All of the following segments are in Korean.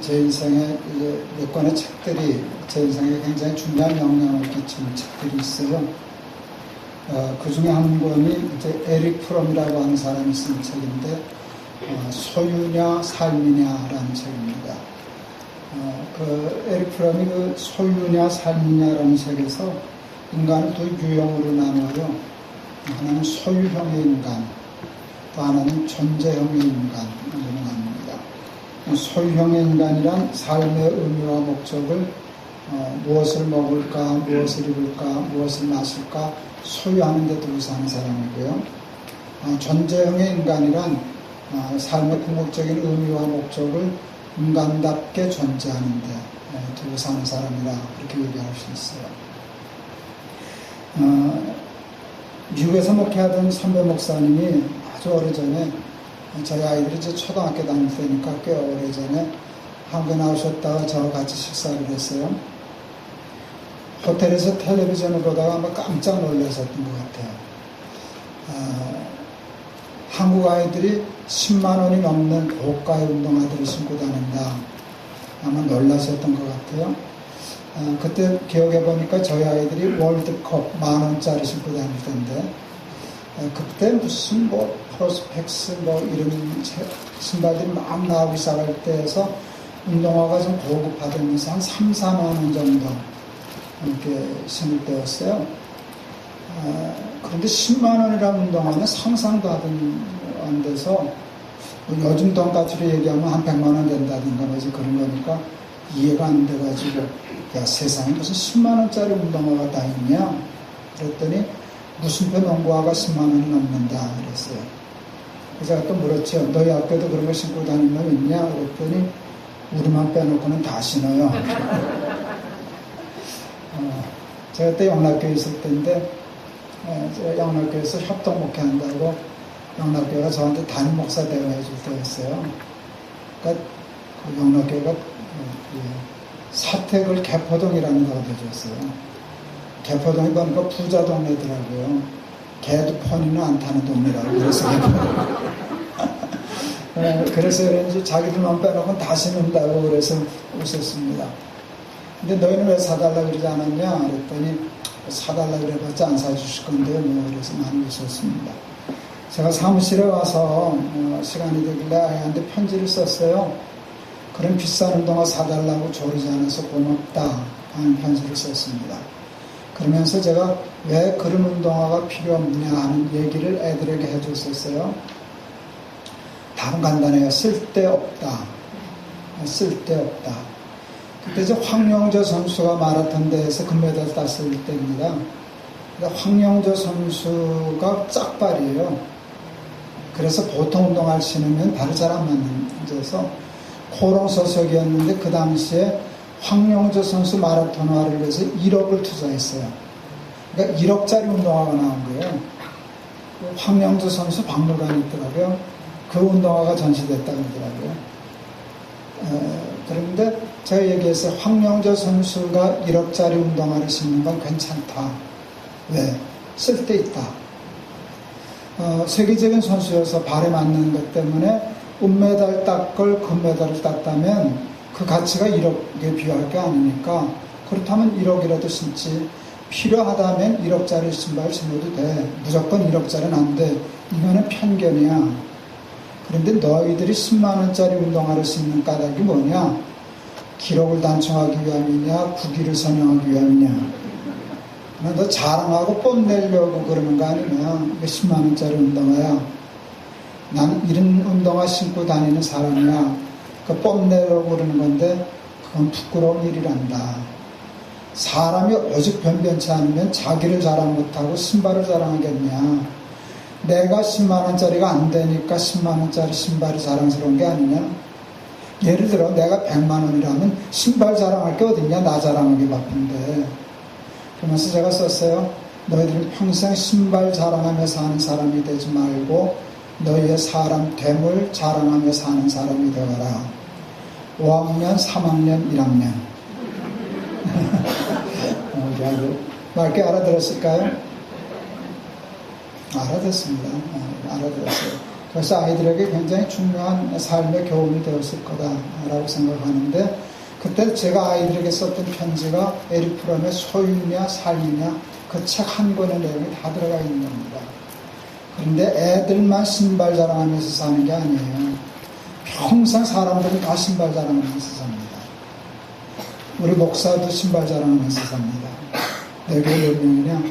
제 인생에 몇 권의 책들이 제 인생에 굉장히 중요한 영향을 끼치는 책들이 있어요. 그 중에 한 권이 이제 에릭 프롬이라고 하는 사람이 쓴 책인데, 소유냐 삶이냐라는 책입니다. 그 에릭 프롬이 그 소유냐 삶이냐라는 책에서 인간을 두 유형으로 나눠요. 하나는 소유형의 인간, 또 하나는 존재형의 인간으로 나눕니다. 소유형의 인간이란 삶의 의미와 목적을 무엇을 먹을까, 무엇을 입을까, 무엇을 마실까 소유하는 데 두고 사는 사람이고요. 존재형의 인간이란 삶의 궁극적인 의미와 목적을 인간답게 존재하는 데 두고 사는 사람이다, 그렇게 얘기할 수 있어요. 미국에서 목회하던 선배 목사님이 아주 오래전에, 저희 아이들이 이제 초등학교 다닐 때니까 꽤 오래전에 한국에 나오셨다가 저와 같이 식사를 했어요. 호텔에서 텔레비전을 보다가 아마 깜짝 놀라셨던 것 같아요. 한국 아이들이 10만 원이 넘는 고가의 운동화들을 신고 다닌다. 아마 놀라셨던 것 같아요. 그때 기억해 보니까 저희 아이들이 월드컵 10,000원짜리 신고 다닐 텐데, 그때 무슨 프로스펙스 이런 신발들이 막 나오기 시작할 때에서 운동화가 좀 고급화되면서 한 3, 4만 원 정도 이렇게 신을 때였어요. 그런데 10만 원이라는 운동화는 상상도 안 돼서, 요즘 돈가치로 얘기하면 한 100만 원 된다든가 그런 거니까 이해가 안 돼가지고, 야, 세상에 무슨 10만 원짜리 운동화가 다 있냐? 그랬더니 무슨표 농구화가 10만 원이 넘는다 그랬어요. 그래서 제가 또 물었죠. 너희 학교도 그런 거 신고 다니는 놈 있냐? 그랬더니 우리만 빼놓고는 다 신어요. 제가 그때 영락교에 있을 때인데, 제가 영락교에서 협동 목회한다고 영락교가 저한테 담임 목사 대우해 줄 때였어요. 그러니까 그 영락교가 사택을 개포동이라는 데 얻어줬어요. 개포동이 보니까 부자 동네더라고요. 개도 포니는 안 타는 동네라고 그래서 그런지 자기들만 빼놓고 다 신는다고 그래서 웃었습니다. 근데 너희는 왜 사달라고 그러지 않았냐? 그랬더니 사달라고 그래봤자 안 사주실 건데요. 그래서 많이 웃었습니다. 제가 사무실에 와서 시간이 되길래 아이한테 편지를 썼어요. 그런 비싼 운동화 사달라고 조르지 않아서 고맙다 하는 편지를 썼습니다. 그러면서 제가 왜 그런 운동화가 필요 없냐 하는 얘기를 애들에게 해줬었어요. 답은 간단해요. 쓸데없다. 쓸데없다. 그때 이제 황영조 선수가 마라톤 대회에서 금메달 땄을 때입니다. 황영조 선수가 짝발이에요. 그래서 보통 운동화를 신으면 발이 잘 안 맞는, 코롱 소속이었는데 그 당시에 황영조 선수 마라톤화를 위해서 1억을 투자했어요. 그러니까 1억짜리 운동화가 나온 거예요. 황영조 선수 박물관이 있더라고요. 그 운동화가 전시됐다고 그러더라고요. 그런데 제가 얘기했어요. 황영조 선수가 1억짜리 운동화를 신는 건 괜찮다. 왜? 쓸데있다. 세계적인 선수여서 발에 맞는 것 때문에 은메달 땄걸 금메달을 땄다면 그 가치가 1억에 비할 게 아니니까, 그렇다면 1억이라도 신지, 필요하다면 1억짜리 신발 신어도 돼. 무조건 1억짜리는 안 돼. 이거는 편견이야. 그런데 너희들이 10만 원짜리 운동화를 신는 까닭이 뭐냐? 기록을 단축하기 위함이냐? 국위를 선영하기 위함이냐? 너 자랑하고 뽐내려고 그러는 거 아니냐? 이게 10만 원짜리 운동화야. 난 이런 운동화 신고 다니는 사람이야. 그 뽐내려고 그러는 건데 그건 부끄러운 일이란다. 사람이 오직 변변치 않으면 자기를 자랑 못하고 신발을 자랑하겠냐. 내가 10만 원짜리가 안 되니까 10만 원짜리 신발이 자랑스러운 게 아니냐. 예를 들어 내가 100만 원이라면 신발 자랑할 게 어딨냐. 나 자랑하기 바쁜데. 그러면서 제가 썼어요. 너희들은 평생 신발 자랑하며 사는 사람이 되지 말고 너희의 사람 됨을 자랑하며 사는 사람이 되어라. 5학년, 3학년, 1학년. 맑게 알아들었을까요? 알아듣습니다. 알아들었어요. 그래서 아이들에게 굉장히 중요한 삶의 교훈이 되었을 거다라고 생각하는데, 그때 제가 아이들에게 썼던 편지가 에릭 프롬의 소유냐 삶이냐 그 책 한 권의 내용이 다 들어가 있는 겁니다. 그런데 애들만 신발 자랑하면서 사는 게 아니에요. 평생 사람들은 다 신발 자랑하면서 삽니다. 우리 목사도 신발 자랑하면서 삽니다. 내 교회 몇 명이냐?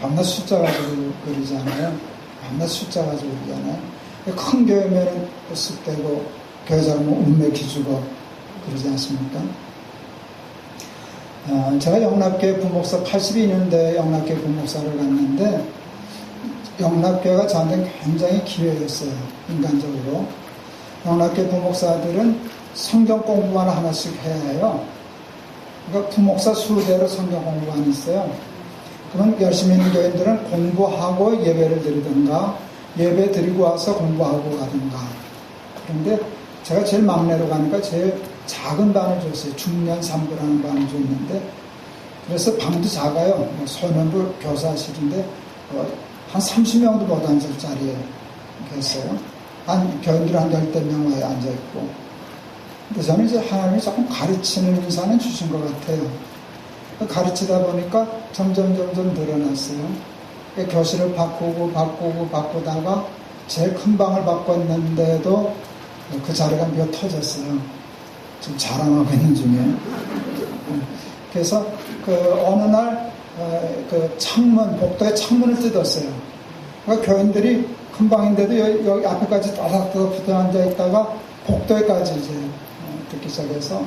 밤낮 숫자 가지고 그러잖아요. 밤낮 숫자 가지고 그러잖아요. 큰 교회면은 쓱대고 교회 자랑은 운매 기주고 그러지 않습니까? 제가 영락교회 부목사 82년대 영락교회 부목사를 갔는데, 영락교회가 저한테는 굉장히 기회였어요. 인간적으로. 영락교회 부목사들은 성경 공부만 하나씩 해야 해요. 그러니까 부목사 수대로 성경 공부만 있어요. 그러면 열심히 있는 교인들은 공부하고 예배를 드리든가 예배 드리고 와서 공부하고 가든가. 그런데 제가 제일 막내로 가니까 제일 작은 반을 줬어요. 중년 3부라는 반을 줬는데, 그래서 방도 작아요. 소년부 교사실인데 한 30명도 못 앉을 자리에 계세요. 교인들 한 10명 와에 앉아있고. 근데 저는 이제 하나님이 조금 가르치는 인사는 주신 것 같아요. 가르치다 보니까 점점 늘어났어요. 교실을 바꾸다가 제일 큰 방을 바꿨는데도 그 자리가 미어 터졌어요. 지금 자랑하고 있는 중에. 그래서 어느 날 그 창문, 복도에 창문을 뜯었어요. 그러니까 교인들이 큰 방인데도 여기 앞에까지 따닥따닥 붙어 앉아 있다가 복도에까지 이제 듣기 시작해서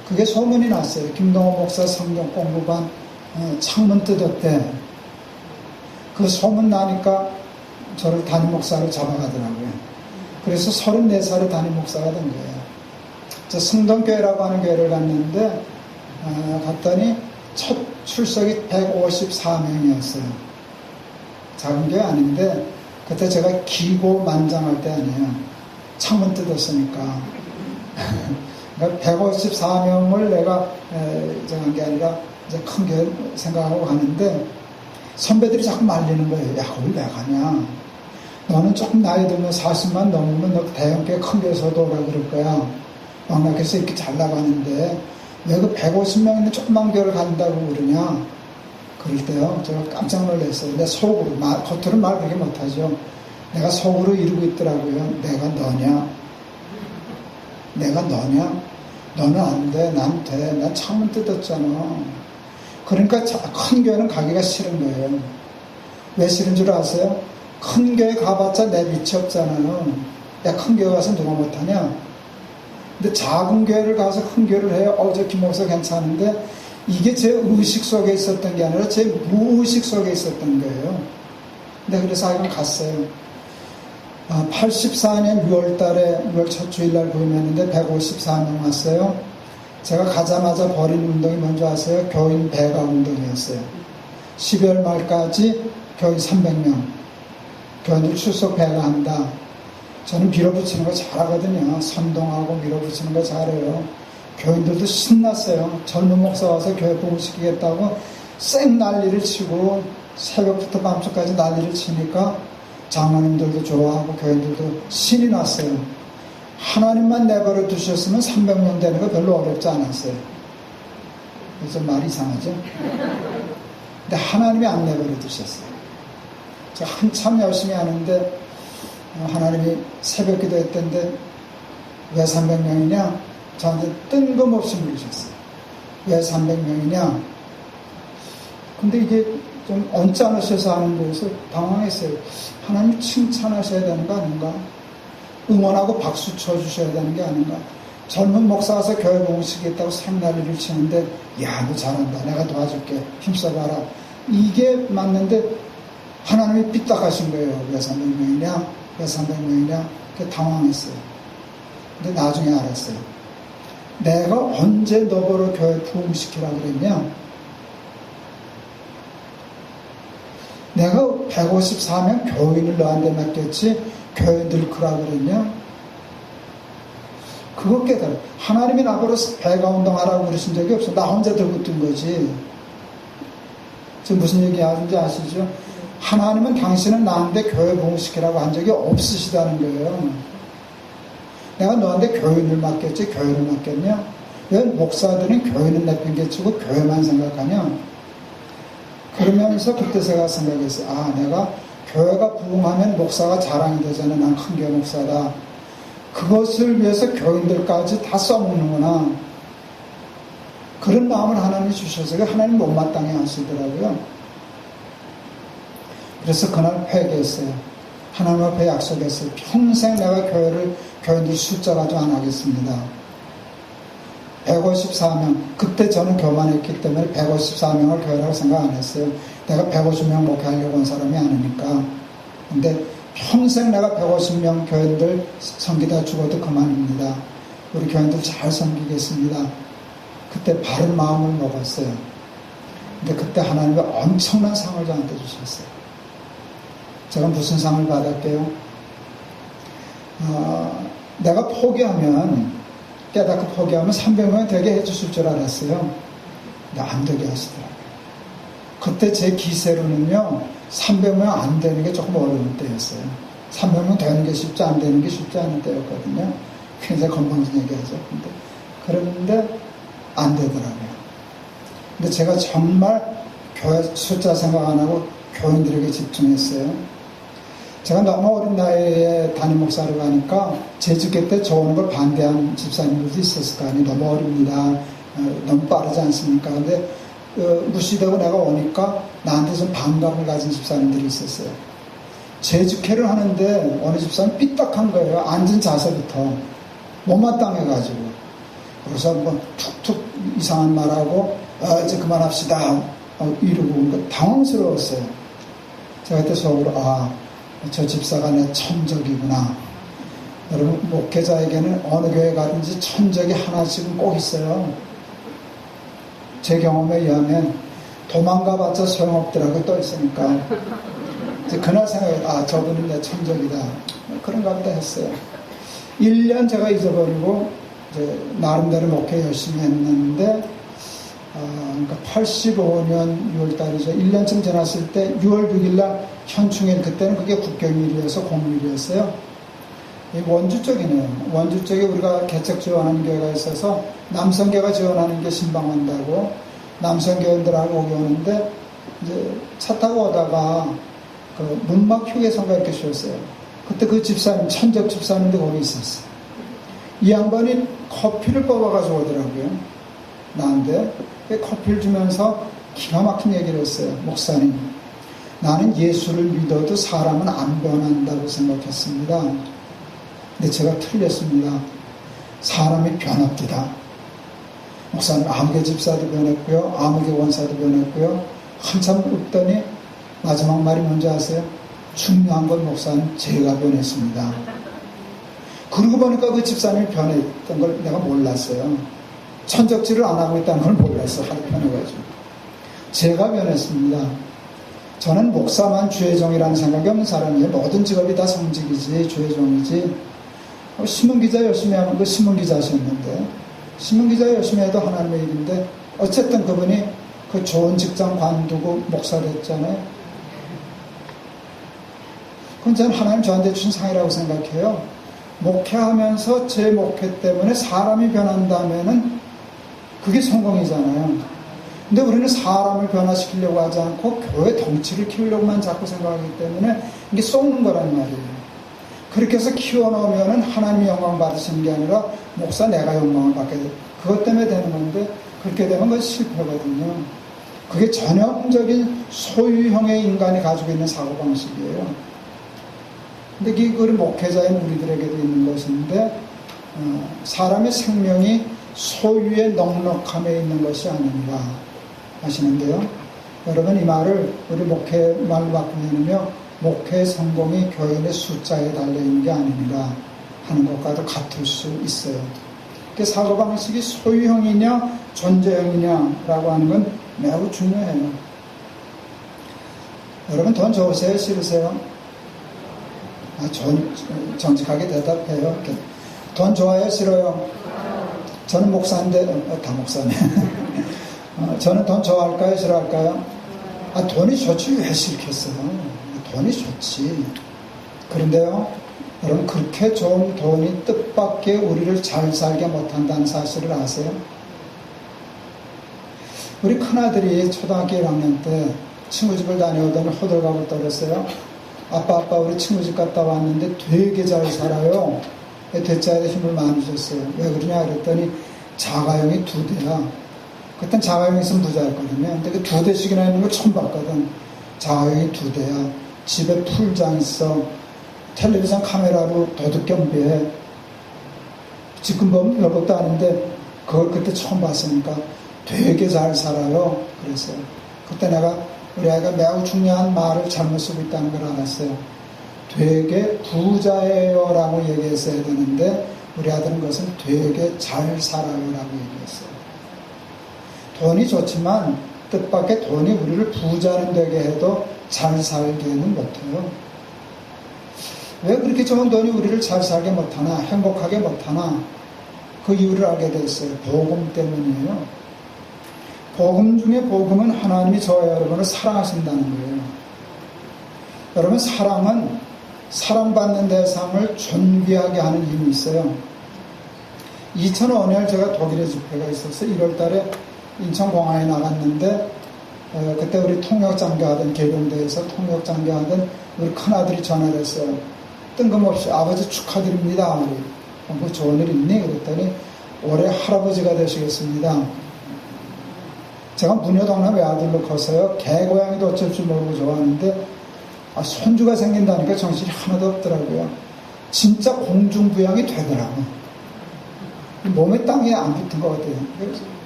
그게 소문이 났어요. 김동호 목사 성경 공부반 창문 뜯었대. 그 소문 나니까 저를 담임 목사로 잡아가더라고요. 그래서 34살에 담임 목사가 된 거예요. 저 승동교회라고 하는 교회를 갔는데 갔더니 첫 출석이 154명이었어요. 작은 교회 아닌데 그때 제가 기고만장할 때 아니에요. 창문 뜯었으니까. 그러니까 154명을 내가 한 게 아니라 이제 큰 교회 생각하고 가는데 선배들이 자꾸 말리는 거예요. 야, 거기 왜 가냐? 너는 조금 나이 들면 40만 넘으면 너 대형교회 큰 교회에서도 오라 그럴 거야. 왕락에서 이렇게 잘 나가는데 왜 그 150명 있는 조그만 교회를 간다고 그러냐? 그럴 때요, 제가 깜짝 놀랐어요. 내 속으로, 겉으로는 말 그렇게 못하죠. 내가 속으로 이러고 있더라고요. 내가 너냐? 너는 안 돼. 난 돼. 난 창문 뜯었잖아. 그러니까 큰 교회는 가기가 싫은 거예요. 왜 싫은 줄 아세요? 큰 교회 가봤자 내 밑이 없잖아요. 야, 큰 교회 가서 누가 못하냐? 근데 작은 교회를 가서 큰 교회를 해요. 저 김목사 괜찮은데, 이게 제 의식 속에 있었던 게 아니라 제 무의식 속에 있었던 거예요. 근데 그래서 하여간 갔어요. 84년 6월 달에, 6월 첫 주일날 부임했는데 154명 왔어요. 제가 가자마자 벌인 운동이 뭔지 아세요? 교인 배가 운동이었어요. 12월 말까지 교인 300명. 교인들 출석 배가 한다. 저는 밀어붙이는 거 잘하거든요. 선동하고 밀어붙이는 거 잘해요. 교인들도 신났어요. 젊은 목사 와서 교회 복음시키겠다고 쌩 난리를 치고 새벽부터 밤새까지 난리를 치니까 장로님들도 좋아하고 교인들도 신이 났어요. 하나님만 내버려 두셨으면 300명 되는 거 별로 어렵지 않았어요. 그래서 말이 이상하죠? 근데 하나님이 안 내버려 두셨어요. 제가 한참 열심히 하는데 하나님이 새벽 기도 했던데 왜 300명이냐? 저한테 뜬금없이 물으셨어요. 왜 300명이냐? 근데 이게 좀 언짢으셔서 하는 거여서 당황했어요. 하나님 칭찬하셔야 되는 거 아닌가? 응원하고 박수 쳐주셔야 되는 게 아닌가? 젊은 목사 와서 교회 봉시겠다고 생난리를 치는데, 야, 너 잘한다. 내가 도와줄게. 힘써봐라. 이게 맞는데 하나님이 삐딱하신 거예요. 왜 300명이냐? 왜 300명이냐? 당황했어요. 근데 나중에 알았어요. 내가 언제 너보러 교회 부흥시키라고 그랬냐? 내가 154명 교인을 너한테 맡겼지 교인들 크라고 그랬냐? 그거 깨달아. 하나님이 나보러 배가 운동하라고 그러신 적이 없어. 나 혼자 들고 뜬 거지. 지금 무슨 얘기 하는지 아시죠? 하나님은 당신은 나한테 교회 부흥시키라고 한 적이 없으시다는 거예요. 내가 너한테 교인을 맡겼지 교회를 맡겼냐? 왜 목사들은 교인은 내팽개치고 교회만 생각하냐? 그러면서 그때 제가 생각했어요. 아, 내가 교회가 부흥하면 목사가 자랑이 되잖아. 난 큰 교회 목사다. 그것을 위해서 교인들까지 다 써먹는구나. 그런 마음을 하나님이 주셔서 하나님 못마땅해 하시더라고요. 그래서 그날 회개했어요. 하나님 앞에 약속했어요. 평생 내가 교인들 숫자 가지고 안 하겠습니다. 154명. 그때 저는 교만했기 때문에 154명을 교회라고 생각 안 했어요. 내가 150명 목회하려고 온 사람이 아니니까. 근데 평생 내가 150명 교인들 섬기다 죽어도 그만입니다. 우리 교인들 잘 섬기겠습니다. 그때 바른 마음을 먹었어요. 근데 그때 하나님이 엄청난 상을 저한테 주셨어요. 제가 무슨 상을 받았게요? 내가 깨닫고 포기하면 300명 되게 해주실 줄 알았어요. 근데 안 되게 하시더라고요. 그때 제 기세로는요, 300명 안 되는 게 조금 어려운 때였어요. 300명 되는 게 쉽지 안 되는 게 쉽지 않은 때였거든요. 굉장히 건방진 얘기하죠. 그런데 안 되더라고요. 근데 제가 정말 교회 숫자 생각 안 하고 교인들에게 집중했어요. 제가 너무 어린 나이에 담임 목사를 가니까 재직회 때 좋은 걸 반대한 집사님들도 있었을 거 아니에요. 너무 어립니다. 너무 빠르지 않습니까? 근데 무시되고 내가 오니까 나한테 좀 반감을 가진 집사님들이 있었어요. 재직회를 하는데 어느 집사님 삐딱한 거예요. 앉은 자세부터 못마땅해가지고. 그래서 뭐 툭툭 이상한 말하고 이제 그만합시다 이러고 당황스러웠어요. 제가 그때 속으로 저 집사가 내 천적이구나. 여러분, 목회자에게는 어느 교회 가든지 천적이 하나씩은 꼭 있어요. 제 경험에 의하면 도망가봤자 소용없더라고 떠 있으니까. 이제 그날 생각해, 저분은 내 천적이다. 그런가 보다 했어요. 1년 제가 잊어버리고 이제 나름대로 목회 열심히 했는데, 그러니까 85년 6월달이죠. 1년쯤 지났을 때 6월 6일날 현충일, 그때는 그게 국경일이어서 공휴일이었어요. 원주 쪽이네요. 원주 쪽에 우리가 개척 지원하는 교회가 있어서 남성교가 지원하는 게 신방한다고 남성교인들하고 오게 오는데, 이제 차 타고 오다가 그 문막 휴게소가 이렇게 쉬었어요. 그때 그 집사님, 천적 집사님도 거기 있었어요. 이 양반이 커피를 뽑아가지고 오더라고요. 나한테 커피를 주면서 기가 막힌 얘기를 했어요. 목사님, 나는 예수를 믿어도 사람은 안 변한다고 생각했습니다. 근데 제가 틀렸습니다. 사람이 변합니다. 목사님, 아무개 집사도 변했고요, 아무개 원사도 변했고요. 한참 웃더니 마지막 말이 뭔지 아세요? 중요한 건 목사님, 제가 변했습니다. 그러고 보니까 그 집사님이 변했던 걸 내가 몰랐어요. 천적질을 안 하고 있다는 걸 몰랐어. 하루 편해가지고. 제가 변했습니다. 저는 목사만 주의 종이라는 생각이 없는 사람이에요. 모든 직업이 다 성직이지 주의 종이지. 신문기자 열심히 하는 거 신문기자 하셨는데, 신문기자 열심히 해도 하나님의 일인데, 어쨌든 그분이 그 좋은 직장 관두고 목사 됐잖아요. 그건 저는 하나님 저한테 주신 상이라고 생각해요. 목회하면서 제 목회 때문에 사람이 변한다면은 그게 성공이잖아요. 근데 우리는 사람을 변화시키려고 하지 않고 교회 덩치를 키우려고만 자꾸 생각하기 때문에 이게 썩는 거란 말이에요. 그렇게 해서 키워놓으면은 하나님이 영광 받으시는 게 아니라 목사 내가 영광을 받게 돼. 그것 때문에 되는 건데, 그렇게 되면 그건 실패거든요. 그게 전형적인 소유형의 인간이 가지고 있는 사고방식이에요. 근데 그걸 목회자인 우리들에게도 있는 것인데, 사람의 생명이 소유의 넉넉함에 있는 것이 아닙니다 하시는데요. 여러분, 이 말을 우리 목회 말로 바꾸면요, 목회의 성공이 교인의 숫자에 달려있는 게 아닙니다 하는 것과도 같을 수 있어요. 사고방식이 소유형이냐 존재형이냐라고 하는 건 매우 중요해요. 여러분, 돈 좋으세요? 싫으세요? 정직하게 대답해요. 돈 좋아요? 싫어요? 저는 목사인데, 다 목사네. 저는 돈 좋아할까요? 싫어할까요? 돈이 좋지 왜 싫겠어요? 돈이 좋지. 그런데요, 여러분, 그렇게 좋은 돈이 뜻밖의 우리를 잘 살게 못한다는 사실을 아세요? 우리 큰아들이 초등학교 1학년 때 친구 집을 다녀오더니 호들갑을 떨었어요. 아빠, 우리 친구 집 갔다 왔는데 되게 잘 살아요. 대자에다 힘을 많이 줬어요. 왜 그러냐 그랬더니 자가용이 2대야. 그땐 자가용이 있으면 부자였거든요. 근데 그 2대씩이나 있는 걸 처음 봤거든. 자가용이 2대야. 집에 풀장 있어. 텔레비전 카메라로 도둑 경비해. 지금 보면 별것도 아닌데 그걸 그때 처음 봤으니까 되게 잘 살아요. 그랬어요. 그때 내가 우리 아이가 매우 중요한 말을 잘못 쓰고 있다는 걸 알았어요. 되게 부자예요 라고 얘기했어야 되는데 우리 아들은 그것은 되게 잘 살아요 라고 얘기했어요. 돈이 좋지만 뜻밖의 돈이 우리를 부자는 되게 해도 잘 살게는 못해요. 왜 그렇게 좋은 돈이 우리를 잘 살게 못하나, 행복하게 못하나, 그 이유를 알게 됐어요. 복음 때문이에요. 복음 중에 복음은 하나님이 저와 여러분을 사랑하신다는 거예요. 여러분, 사랑은 사랑받는 대상을 존귀하게 하는 힘이 있어요. 2005년 제가 독일에 집회가 있었어요. 1월 달에 인천공항에 나갔는데 그때 우리 통역장교하던 계룡대에서 통역장교하던 우리 큰아들이 전화를 했어요. 뜬금없이 아버지 축하드립니다. 뭐 좋은 일 있니? 그랬더니 올해 할아버지가 되시겠습니다. 제가 무녀동네 외아들로 커서요. 개고양이도 어쩔 줄 모르고 좋아하는데 손주가 생긴다니까 정신이 하나도 없더라고요. 진짜 공중부양이 되더라고요. 몸에 땅에 안 붙은 것 같아요.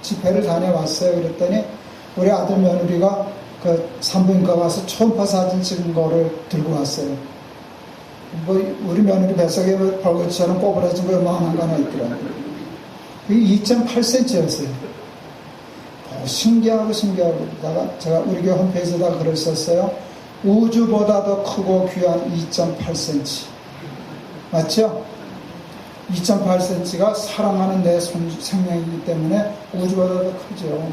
집회를 다녀왔어요. 그랬더니 우리 아들 며느리가 그 산부인과 가서 초음파 사진 찍은 거를 들고 왔어요. 뭐 우리 며느리 뱃속에 벌거지처럼 꼬부라진 거 요만한 거 하나 있더라고요. 그게 2.8cm였어요. 신기하고 그러다가 제가 우리 교회 홈페이지에다 글을 썼어요. 우주보다 더 크고 귀한 2.8cm. 맞죠? 2.8cm가 사랑하는 내 생명이기 때문에 우주보다 더 크죠.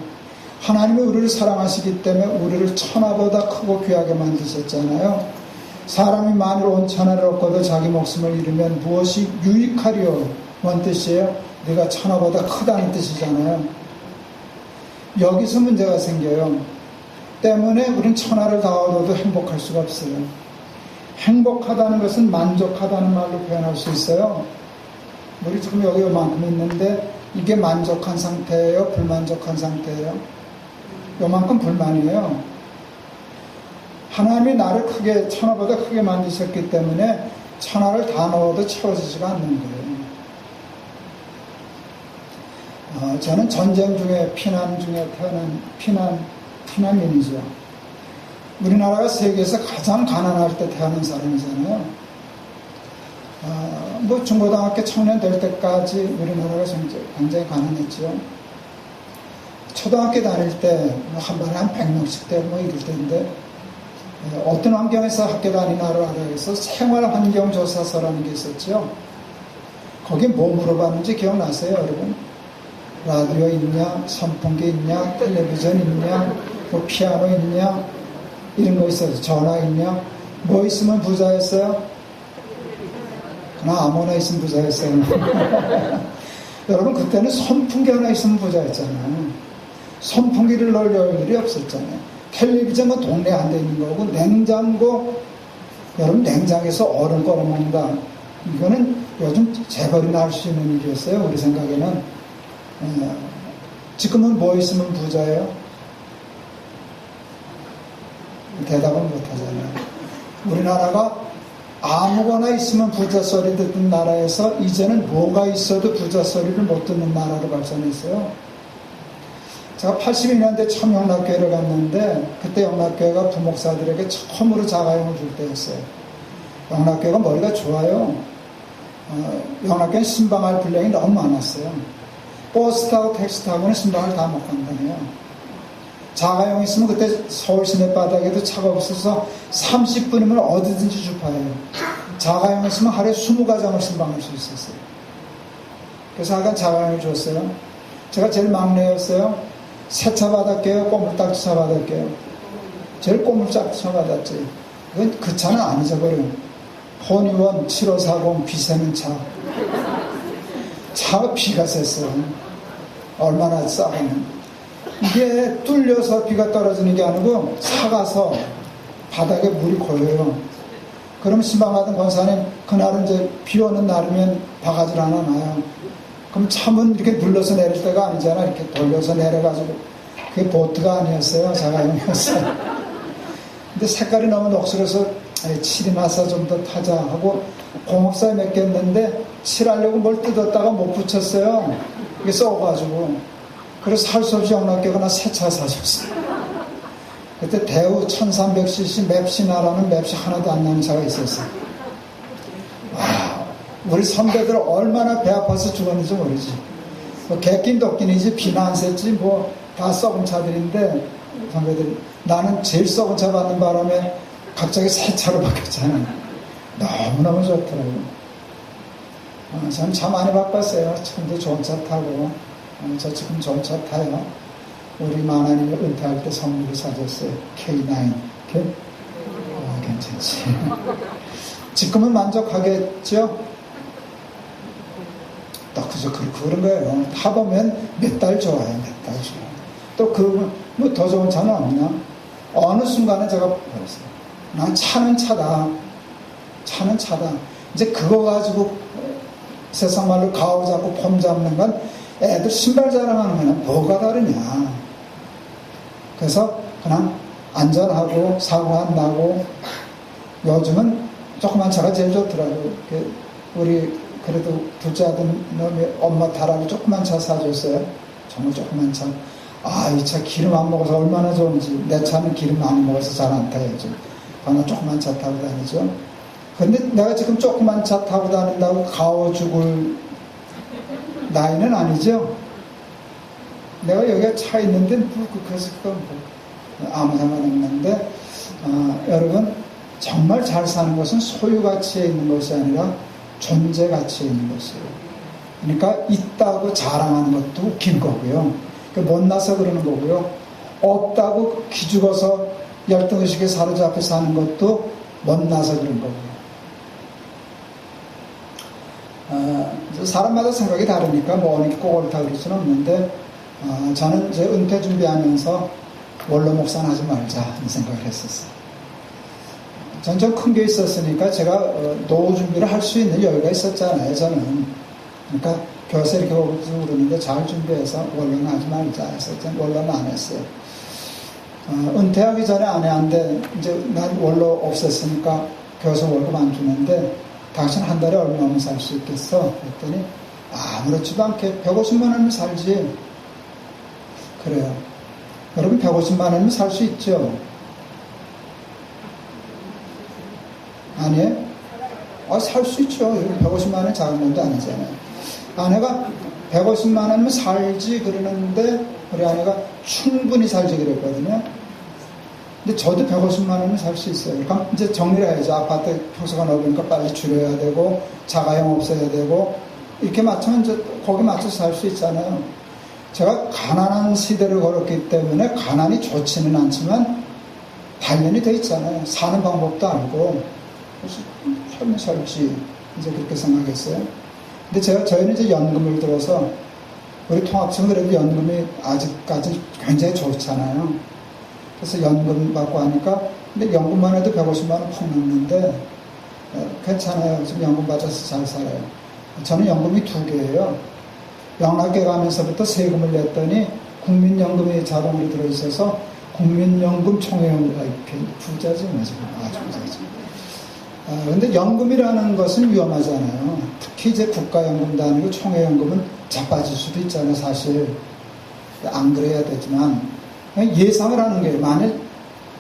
하나님이 우리를 사랑하시기 때문에 우리를 천하보다 크고 귀하게 만드셨잖아요. 사람이 만일 온 천하를 얻고도 자기 목숨을 잃으면 무엇이 유익하리요? 뭔 뜻이에요? 네가 천하보다 크다는 뜻이잖아요. 여기서 문제가 생겨요. 때문에 우린 천하를 다 얻어도 행복할 수가 없어요. 행복하다는 것은 만족하다는 말로 표현할 수 있어요. 우리 지금 여기 요만큼 있는데 이게 만족한 상태예요? 불만족한 상태예요? 요만큼 불만이에요. 하나님이 나를 크게, 천하보다 크게 만드셨기 때문에 천하를 다 넣어도 채워지지가 않는 거예요. 저는 전쟁 중에 피난 중에 태어난 피난민이죠. 우리나라가 세계에서 가장 가난할 때 태어난 사람이잖아요. 뭐 중고등학교 청년 될 때까지 우리나라가 굉장히 가난했죠. 초등학교 다닐 때 한 반에 한 100명씩 되고 뭐 이럴 때인데 어떤 환경에서 학교 다니나를 알아야 해서 생활환경조사서라는 게 있었죠. 거기 뭐 물어봤는지 기억나세요, 여러분? 라디오 있냐, 선풍기 있냐, 텔레비전 있냐, 뭐 피아노 있냐, 이런 거 있어요. 전화 있냐, 뭐 있으면 부자였어요? 아무나 있으면 부자였어요. 여러분, 그때는 선풍기 하나 있으면 부자였잖아요. 선풍기를 넣을 여유들이 없었잖아요. 텔레비전은 동네에 안 돼 있는 거고, 냉장고, 여러분, 냉장에서 얼음 걸어 먹는다. 이거는 요즘 재벌이나 할 수 있는 일이었어요, 우리 생각에는. 지금은 뭐 있으면 부자예요? 대답은 못하잖아요. 우리나라가 아무거나 있으면 부자 소리 듣는 나라에서 이제는 뭐가 있어도 부자 소리를 못 듣는 나라로 발전했어요. 제가 82년대 처음 영락교회를 갔는데 그때 영락교회가 부목사들에게 처음으로 자가용을 줄 때였어요. 영락교회가 머리가 좋아요. 영락교회는 신방할 분량이 너무 많았어요. 버스 타고 택시 타고는 신방을 다 못 간다네요. 자가용 있으면 그때 서울 시내 바닥에도 차가 없어서 30분이면 어디든지 주파해요. 자가용 있으면 하루에 20가정을 신방할 수 있었어요. 그래서 하여간 자가용을 줬어요. 제가 제일 막내였어요. 새 차 받았게요? 꼬물딱지 차 받았게요? 제일 꼬물딱지 차 받았지. 그건 그 차는 안 잊어버려요. 포니원 7540 비 새는 차. 차가 비가 샜어요. 얼마나 싸가는. 이게 뚫려서 비가 떨어지는 게 아니고 차가서 바닥에 물이 고여요. 그럼 신방하던 권사님, 그날은 이제 비 오는 날이면 바가지를 하나 놔요. 그럼 차문 이렇게 눌러서 내릴 때가 아니잖아. 이렇게 돌려서 내려가지고. 그게 보트가 아니었어요. 자가용이었어요. 근데 색깔이 너무 녹슬어서 칠이 나서 좀 더 타자 하고 공업사에 맡겼는데 칠하려고 뭘 뜯었다가 못 붙였어요. 이게 썩어가지고. 그래서 할 수 없이 영락교가 새 차 사줬어요. 그때 대우 1300cc 맵시나라는 맵시 하나도 안 나는 차가 있었어요. 와, 우리 선배들 얼마나 배 아파서 죽었는지 모르지. 뭐 객긴 덕긴이지 비나 안 샜지 뭐 다 썩은 차들인데 선배들이 나는 제일 썩은 차 받는 바람에 갑자기 새 차로 바뀌었잖아요. 너무너무 좋더라고요. 저는 차 많이 바꿨어요. 처음부터 좋은 차 타고. 저 지금 좋은 차 타요. 우리 마나님이 은퇴할 때 선물을 사줬어요. K9. 괜찮지. 지금은 만족하겠죠? 또 그저 그런 거예요. 타보면 몇 달 좋아요. 몇 달 좋아요. 또 뭐 더 좋은 차는 없나? 어느 순간에 제가 그랬어요. 난 차는 차다. 차는 차다. 이제 그거 가지고 세상 말로 가오 잡고 폼 잡는 건 애들 신발 자랑하는 거는 뭐가 다르냐. 그래서 그냥 안전하고 사고 안 나고 요즘은 조그만 차가 제일 좋더라고요. 우리 그래도 둘째 아들 놈이 엄마 타라고 조그만 차 사줬어요. 정말 조그만 차. 이 차 기름 안 먹어서 얼마나 좋은지. 내 차는 기름 많이 먹어서 잘 안 타요. 저는 조그만 차 타고 다니죠. 근데 내가 지금 조그만 차 타고 다닌다고 가워 죽을 나이는 아니죠. 내가 여기에 차 있는데 그래서 그건 아무 상관없는데 여러분 정말 잘 사는 것은 소유 가치에 있는 것이 아니라 존재 가치에 있는 것이에요. 그러니까 있다고 자랑하는 것도 웃긴 거고요. 못나서 그러는 거고요. 없다고 기죽어서 열등의식에 사로잡혀 사는 것도 못나서 그런 거고요. 사람마다 생각이 다르니까 뭐 어느 꼭 옳다 그럴 수는 없는데 저는 이제 은퇴 준비하면서 원로 목사는 하지 말자 이 생각을 했었어요. 전 좀 큰 게 있었으니까 제가 노후 준비를 할 수 있는 여유가 있었잖아요. 저는 그러니까 교회에서 이렇게 오고 그러는데 잘 준비해서 원로는 하지 말자 해서 저는 원로는 안 했어요. 은퇴하기 전에 아내한테 이제 난 원로 없었으니까 교회에서 월급 안 주는데 당신 한 달에 얼마면 살 수 있겠어? 그랬더니 아무렇지도 않게 150만 원이면 살지. 그래요. 여러분 150만 원이면 살 수 있죠? 아니에요? 살 수 있죠. 150만 원은 작은 돈도 아니잖아요. 아내가 150만 원이면 살지 그러는데 우리 아내가 충분히 살지 그랬거든요. 근데 저도 150만 원이면 살 수 있어요. 그러니까 이제 정리를 해야죠. 아파트 평수가 넓으니까 빨리 줄여야 되고 자가용 없애야 되고 이렇게 맞추면 이제 거기 맞춰서 살 수 있잖아요. 제가 가난한 시대를 걸었기 때문에 가난이 좋지는 않지만 단련이 돼 있잖아요. 사는 방법도 알고 그래서 살면 살지 이제 그렇게 생각했어요. 근데 저희는 이제 연금을 들어서 우리 통합층은 그래도 연금이 아직까지 굉장히 좋잖아요. 그래서 연금 받고 하니까 근데 연금만 해도 150만 원 펑 넘는데 괜찮아요. 지금 연금 받아서 잘 살아요. 저는 연금이 2개예요. 영락에 가면서부터 세금을 냈더니 국민연금이 자동으로 들어있어서 국민연금 총회연금 부자지 뭐 지금 아주 부자지. 그런데 연금이라는 것은 위험하잖아요. 특히 이제 국가연금도 아니고 총회연금은 자빠질 수도 있잖아요. 사실 안 그래야 되지만 예상을 하는 게 만일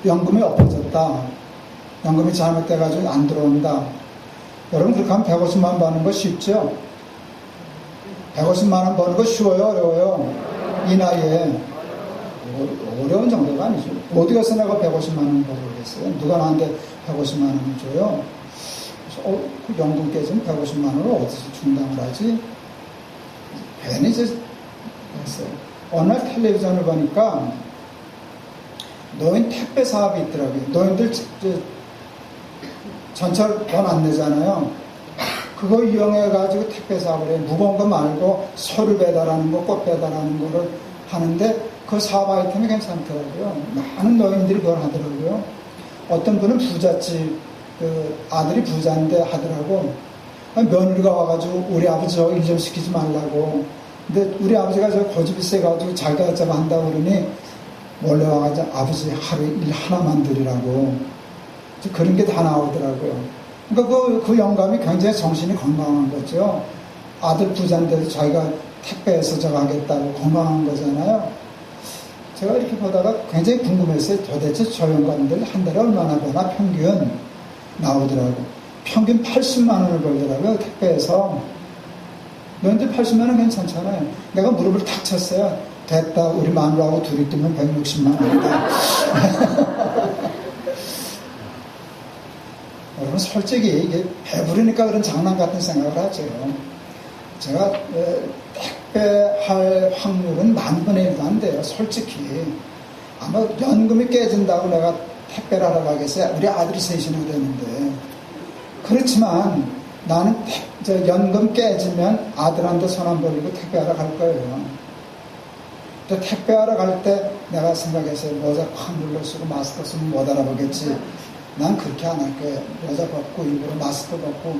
연금이 엎어졌다. 연금이 잘못돼가지고 안 들어온다. 여러분 그렇게 하면 150만 원 버는 거 쉽죠? 150만 원 버는 거 쉬워요? 어려워요? 이 나이에 어려운 정도가 아니죠. 어디 가서 내가 150만 원 벌겠어요? 누가 나한테 150만 원을 줘요? 그래서 그 연금 깨지면 150만 원을 어디서 충당을 하지? 괜히 이제 했어요. 어느 날 텔레비전을 보니까 노인 택배 사업이 있더라고요. 노인들 전철 돈 안 내잖아요. 그거 이용해가지고 택배 사업을 해. 무거운 거 말고 서류 배달하는 거, 꽃 배달하는 거를 하는데 그 사업 아이템이 괜찮더라고요. 많은 노인들이 그걸 하더라고요. 어떤 분은 부잣집, 그 아들이 부자인데 하더라고. 며느리가 와가지고 우리 아버지 저 일 좀 시키지 말라고. 근데 우리 아버지가 저 고집이 세가지고 자기가 저거 한다고 그러니 몰래 와가지고 아버지 하루에 일 하나만 드리라고. 그런 게 다 나오더라고요. 그러니까 그 영감이 굉장히 정신이 건강한 거죠. 아들 부자인데도 자기가 택배에서 저거 하겠다고 건강한 거잖아요. 제가 이렇게 보다가 굉장히 궁금했어요. 도대체 저 영감들 한 달에 얼마나 버나 평균 나오더라고. 평균 80만 원을 벌더라고요. 택배에서. 너희들 80만 원 괜찮잖아요. 내가 무릎을 탁 쳤어요. 됐다. 우리 마누라하고 둘이 뜨면 160만 원이다. 여러분 솔직히 이게 배부르니까 그런 장난 같은 생각을 하죠. 제가 택배할 확률은 10,000분의 1도 안 돼요. 솔직히. 아마 연금이 깨진다고 내가 택배를 하러 가겠어요. 우리 아들이 셋이나 되는데. 그렇지만 나는 연금 깨지면 아들한테 손 안 벌리고 택배하러 갈 거예요. 또 택배하러 갈 때 내가 생각했어요. 모자 콱 눌러 쓰고 마스크 쓰면 못 알아보겠지. 난 그렇게 안 할 거예요. 모자 벗고 일부러 마스크 벗고.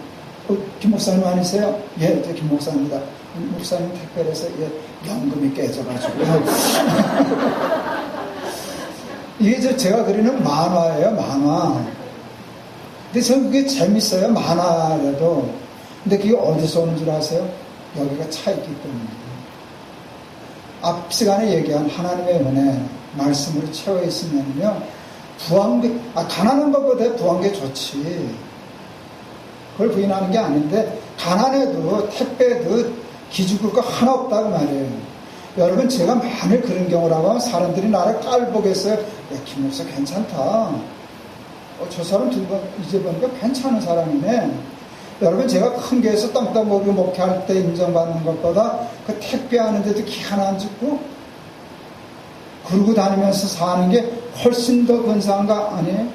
김 목사님 아니세요? 예, 저 김 목사입니다. 목사님 택배를 해서 연금이 깨져가지고. 이게 제가 그리는 만화예요, 만화. 근데 저는 그게 재밌어요, 만화라도. 근데 그게 어디서 오는 줄 아세요? 여기가 차 있기 때문에. 앞 시간에 얘기한 하나님의 은혜, 말씀으로 채워 있으면요, 가난한 것보다 부한 게 좋지. 그걸 부인하는 게 아닌데, 가난해도, 택배도 기죽을 거 하나 없다고 말이에요. 여러분, 제가 만일 그런 경우라고 하면 사람들이 나를 깔보겠어요. 야, 김 목사 괜찮다. 저 사람 이제 보니까 괜찮은 사람이네. 여러분, 제가 큰 교회에서 땅땅 먹이고 목회할 때 인정받는 것보다 그 택배하는데도 기 하나 안 죽고 그러고 다니면서 사는 게 훨씬 더 근사한 거 아니에요?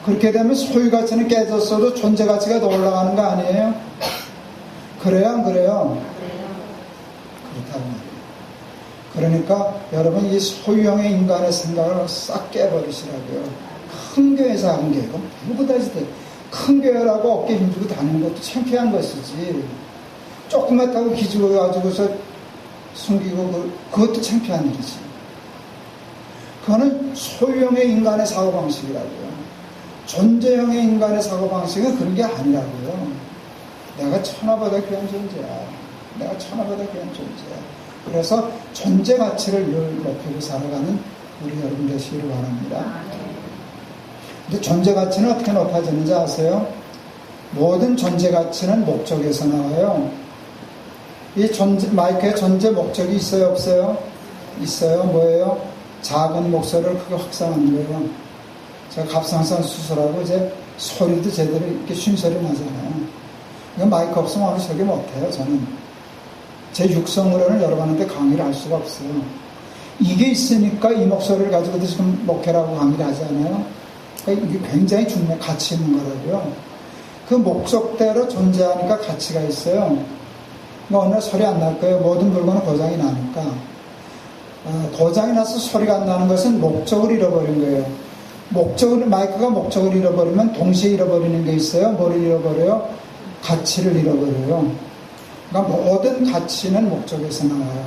그렇게 되면 소유가치는 깨졌어도 존재가치가 더 올라가는 거 아니에요? 그래요, 안 그래요? 그렇다고 말이에요. 그러니까 여러분, 이 소유형의 인간의 생각을 싹 깨버리시라고요. 큰 교회, 작은 교회, 이건 누구보다 큰 교회라고 어깨 힘주고 다니는 것도 창피한 것이지. 조그맣다고 기죽어가지고서 숨기고 그것도 창피한 일이지. 그거는 소유형의 인간의 사고방식이라고요. 존재형의 인간의 사고방식은 그런 게 아니라고요. 내가 천하보다 귀한 존재야. 내가 천하보다 귀한 존재야. 그래서 존재 가치를 늘 높이고 살아가는 우리 여러분 되시기를 바랍니다. 근데 존재 가치는 어떻게 높아지는지 아세요? 모든 존재 가치는 목적에서 나와요. 이 마이크에 존재 목적이 있어요, 없어요? 있어요. 뭐예요? 작은 목소리를 크게 확산하는 거예요. 제가 갑상선 수술하고 이제 소리도 제대로 이렇게 쉰 소리 나잖아요. 이거 마이크 없으면 오늘 설교 못해요, 저는. 제 육성으로는 여러분한테 강의를 할 수가 없어요. 이게 있으니까 이 목소리를 가지고도 지금 목회라고 강의를 하잖아요. 그러니까 이게 굉장히 중요한 가치 있는 거라고요. 그 목적대로 존재하니까 가치가 있어요. 그러니까 어느 날 소리 안 날 거예요. 모든 물건은 고장이 나니까. 고장이 나서 소리가 안 나는 것은 목적을 잃어버린 거예요. 마이크가 목적을 잃어버리면 동시에 잃어버리는 게 있어요. 뭐를 잃어버려요? 가치를 잃어버려요. 그러니까 모든 가치는 목적에서 나와요.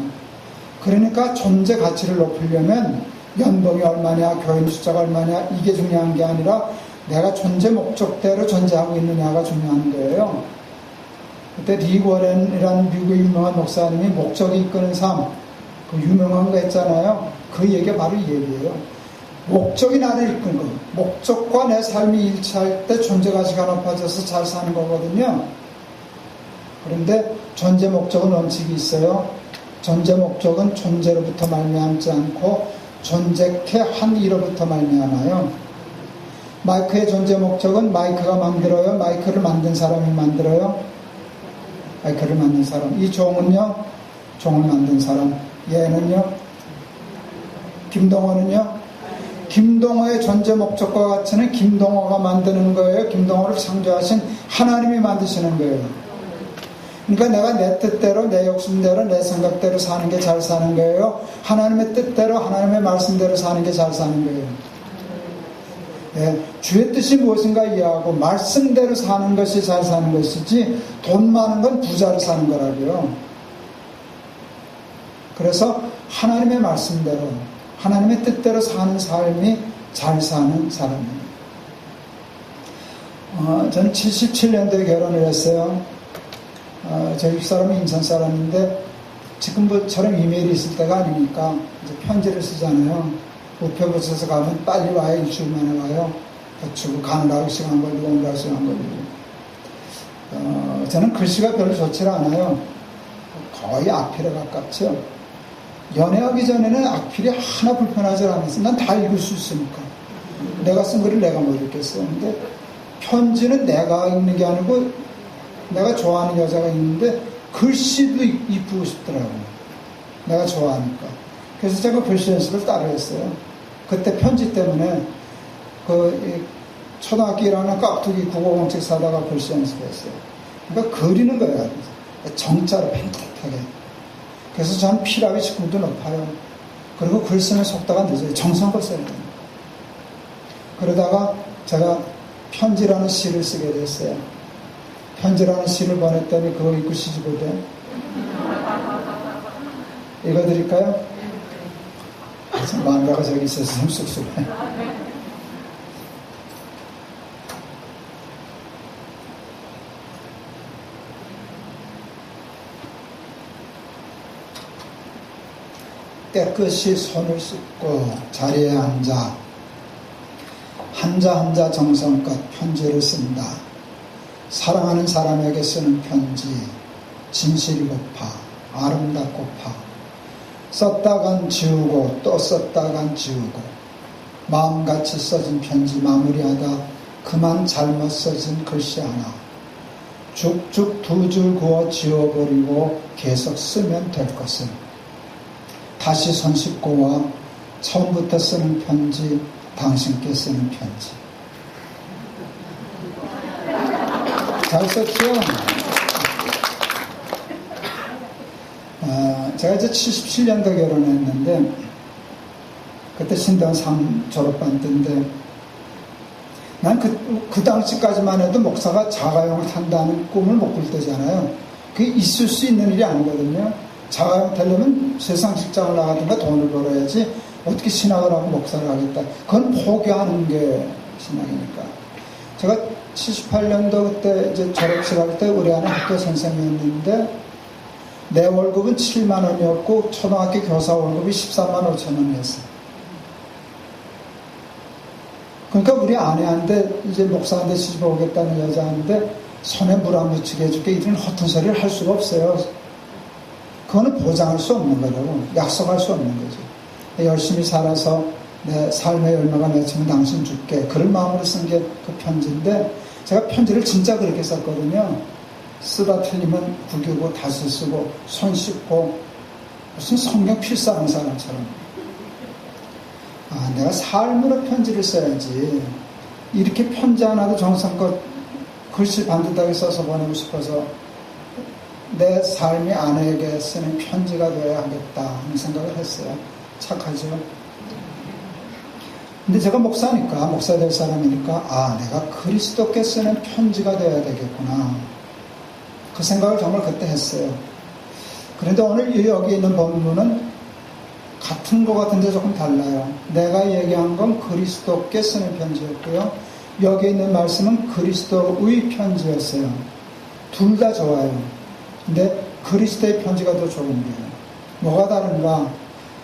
그러니까 존재 가치를 높이려면 연봉이 얼마냐, 교인 숫자가 얼마냐, 이게 중요한 게 아니라 내가 존재 목적대로 존재하고 있느냐가 중요한 거예요. 그때 리 워렌이라는 미국의 유명한 목사님이 목적이 이끄는 삶, 그 유명한 거 했잖아요. 그 얘기가 바로 이 얘기예요. 목적이 나를 이끄는 거. 목적과 내 삶이 일치할 때 존재 가치가 높아져서 잘 사는 거거든요. 그런데 존재 목적은 원칙이 있어요. 존재 목적은 존재로부터 말미암지 않고 존재케 한 이로부터 말미암아요. 마이크의 존재 목적은 마이크가 만들어요? 마이크를 만든 사람이 만들어요? 마이크를 만든 사람. 이 종은요? 종을 만든 사람. 얘는요? 김동원은요? 김동호의 존재 목적과 가치는 김동호가 만드는 거예요? 김동호를 창조하신 하나님이 만드시는 거예요? 그러니까 내가 내 뜻대로, 내 욕심대로, 내 생각대로 사는 게 잘 사는 거예요? 하나님의 뜻대로, 하나님의 말씀대로 사는 게 잘 사는 거예요? 예, 주의 뜻이 무엇인가 이해하고 말씀대로 사는 것이 잘 사는 것이지, 돈 많은 건 부자로 사는 거라고요. 그래서 하나님의 말씀대로, 하나님의 뜻대로 사는 삶이 잘 사는 사람입니다. 저는 77년도에 결혼을 했어요. 저희 집사람은 인천 사람인데 지금처럼 이메일이 있을 때가 아니니까 이제 편지를 쓰잖아요. 우편부서에서 가면 빨리 와요. 일주일 만에 와요. 거치고 가느라고 시간 걸리고 오느라고 시간 걸리고. 저는 글씨가 별로 좋지 않아요. 거의 악필에 가깝죠. 연애하기 전에는 악필이 하나 불편하지 않았어요. 난 다 읽을 수 있으니까. 내가 쓴 글을 내가 못 읽겠어요. 근데 편지는 내가 읽는 게 아니고 내가 좋아하는 여자가 있는데 글씨도 이쁘고 싶더라고요. 내가 좋아하니까. 그래서 제가 글씨 연습을 따로 했어요. 그때 편지 때문에 초등학교 1학년 깍두기 국어공책 사다가 글씨 연습했어요. 그러니까 그리는 거예요. 정자로 팽팽하게. 그래서 저는 필압이 지금도 높아요. 그리고 글 쓰는 속도가 늦어요. 정성껏 써야 돼요. 그러다가 제가 편지라는 시를 쓰게 됐어요. 편지라는 시를 보냈더니 그거 읽고 시집오대. 읽어드릴까요? 마누라가 저기 있어서 좀 쑥쑥해. 깨끗이 손을 씻고 자리에 앉아 한자 한자 정성껏 편지를 쓴다. 사랑하는 사람에게 쓰는 편지, 진실이 고파, 아름답고파, 썼다간 지우고 또 썼다간 지우고, 마음같이 써진 편지 마무리하다 그만 잘못 써진 글씨 하나, 죽죽 두 줄 그어 지워버리고 계속 쓰면 될 것을, 다시 손 씻고 와 처음부터 쓰는 편지, 당신께 쓰는 편지. 잘 썼죠? 제가 이제 77년도 결혼했는데, 그때 신당 3 졸업반 때인데, 난 그 당시까지만 해도 목사가 자가용을 탄다는 꿈을 못 꿀 때잖아요. 그게 있을 수 있는 일이 아니거든요. 자가용 타려면 세상 직장을 나가든가 돈을 벌어야지, 어떻게 신학을 하고 목사를 하겠다. 그건 포기하는 게 신학이니까. 제가 78년도 그때 이제 졸업식 할 때 우리 아는 학교 선생님이었는데, 내 월급은 7만 원이었고 초등학교 교사 월급이 13만 5천 원이었어요. 그러니까 우리 아내한테 이제 목사한테 시집 오겠다는 여자한테 손에 물 안 묻히게 해줄게, 이런 허튼 소리를 할 수가 없어요. 그거는 보장할 수 없는 거라고, 약속할 수 없는 거죠. 열심히 살아서 내 삶의 열매가 맺히면 당신 줄게, 그런 마음으로 쓴 게 그 편지인데, 제가 편지를 진짜 그렇게 썼거든요. 쓰다 틀리면 구기고 다시 쓰고 손 씻고, 무슨 성경 필사하는 사람처럼. 내가 삶으로 편지를 써야지, 이렇게 편지 하나도 정성껏 글씨 반듯하게 써서 보내고 싶어서 내 삶이 아내에게 쓰는 편지가 되어야 하겠다 하는 생각을 했어요. 착하죠? 근데 제가 목사니까, 목사 될 사람이니까, 내가 그리스도께 쓰는 편지가 되어야 되겠구나, 그 생각을 정말 그때 했어요. 그런데 오늘 여기 있는 본문은 같은 것 같은데 조금 달라요. 내가 얘기한 건 그리스도께 쓰는 편지였고요, 여기 있는 말씀은 그리스도의 편지였어요. 둘 다 좋아요. 근데 그리스도의 편지가 더 좋은 거예요. 뭐가 다른가?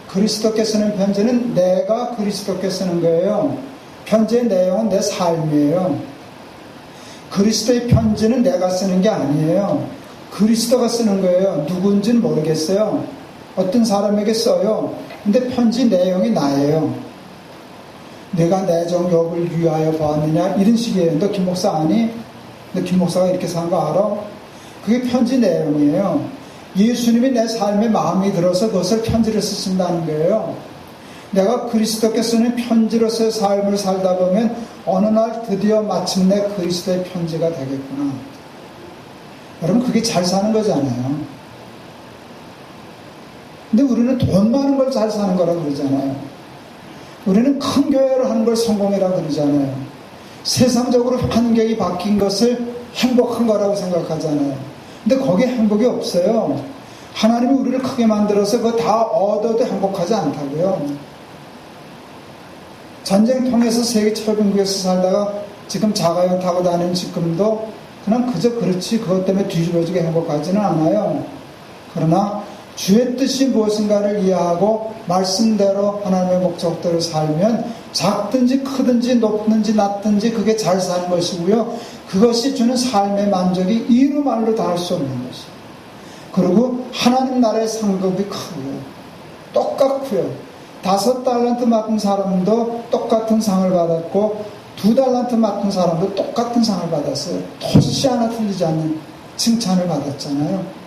그리스도께 쓰는 편지는 내가 그리스도께 쓰는 거예요. 편지의 내용은 내 삶이에요. 그리스도의 편지는 내가 쓰는 게 아니에요. 그리스도가 쓰는 거예요. 누군지는 모르겠어요. 어떤 사람에게 써요. 근데 편지 내용이 나예요. 내가 내 종 욥을 위하여 보았느냐, 이런 식이에요. 너 김 목사 아니? 너 김 목사가 이렇게 산 거 알아? 그게 편지 내용이에요. 예수님이 내 삶에 마음이 들어서 그것을 편지를 쓰신다는 거예요. 내가 그리스도께 쓰는 편지로서의 삶을 살다 보면 어느 날 드디어 마침내 그리스도의 편지가 되겠구나. 여러분, 그게 잘 사는 거잖아요. 근데 우리는 돈 많은 걸 잘 사는 거라고 그러잖아요. 우리는 큰 교회를 하는 걸 성공이라고 그러잖아요. 세상적으로 환경이 바뀐 것을 행복한 거라고 생각하잖아요. 근데 거기에 행복이 없어요. 하나님이 우리를 크게 만들어서 그거 다 얻어도 행복하지 않다고요. 전쟁 통해서 세계 철병국에서 살다가 지금 자가용 타고 다니는 지금도 그냥 그저 그렇지 그것 때문에 뒤집어지게 행복하지는 않아요. 그러나 주의 뜻이 무엇인가를 이해하고 말씀대로 하나님의 목적대로 살면 작든지 크든지 높든지 낮든지 그게 잘 사는 것이고요. 그것이 주는 삶의 만족이 이루 말로 다 할 수 없는 것이에요. 그리고 하나님 나라의 상급이 크고요. 똑같고요. 5달란트 맡은 사람도 똑같은 상을 받았고 2달란트 맡은 사람도 똑같은 상을 받았어요. 토시 하나 틀리지 않는 칭찬을 받았잖아요.